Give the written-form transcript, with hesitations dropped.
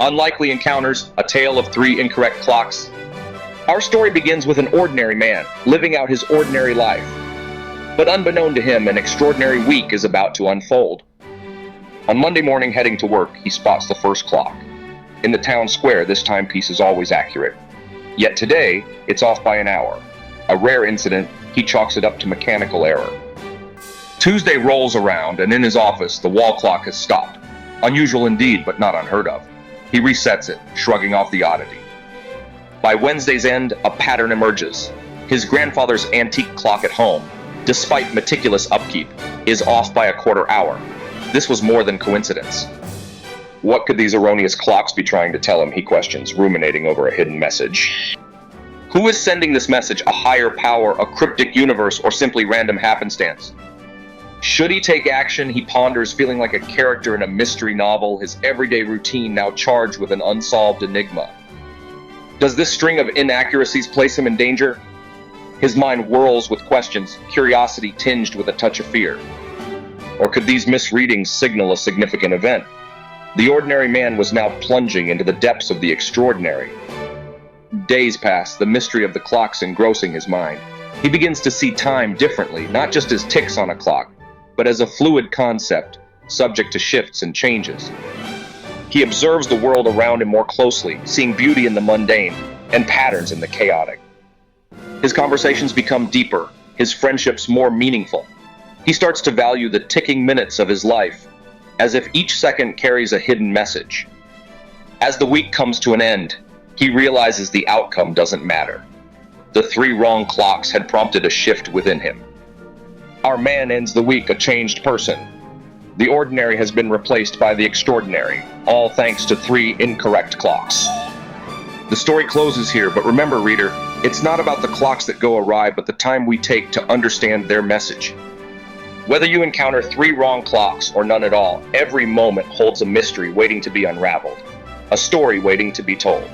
Unlikely encounters, a tale of three incorrect clocks. Our story begins with an ordinary man, living out his ordinary life. But unbeknown to him, an extraordinary week is about to unfold. On Monday morning, heading to work, he spots the first clock. In the town square, this timepiece is always accurate. Yet today, it's off by an hour. A rare incident, he chalks it up to mechanical error. Tuesday rolls around, and in his office, the wall clock has stopped. Unusual indeed, but not unheard of. He resets it, shrugging off the oddity. By Wednesday's end, a pattern emerges. His grandfather's antique clock at home, despite meticulous upkeep, is off by a quarter hour. This was more than coincidence. What could these erroneous clocks be trying to tell him, he questions, ruminating over a hidden message. Who is sending this message? A higher power, a cryptic universe, or simply random happenstance? Should he take action, he ponders, feeling like a character in a mystery novel, his everyday routine now charged with an unsolved enigma. Does this string of inaccuracies place him in danger? His mind whirls with questions, curiosity tinged with a touch of fear. Or could these misreadings signal a significant event? The ordinary man was now plunging into the depths of the extraordinary. Days pass, the mystery of the clocks engrossing his mind. He begins to see time differently, not just as ticks on a clock, but as a fluid concept, subject to shifts and changes. He observes the world around him more closely, seeing beauty in the mundane and patterns in the chaotic. His conversations become deeper, his friendships more meaningful. He starts to value the ticking minutes of his life, as if each second carries a hidden message. As the week comes to an end, he realizes the outcome doesn't matter. The three wrong clocks had prompted a shift within him. Our man ends the week a changed person. The ordinary has been replaced by the extraordinary, all thanks to three incorrect clocks. The story closes here, but remember, reader, it's not about the clocks that go awry, but the time we take to understand their message. Whether you encounter three wrong clocks or none at all, every moment holds a mystery waiting to be unraveled, a story waiting to be told.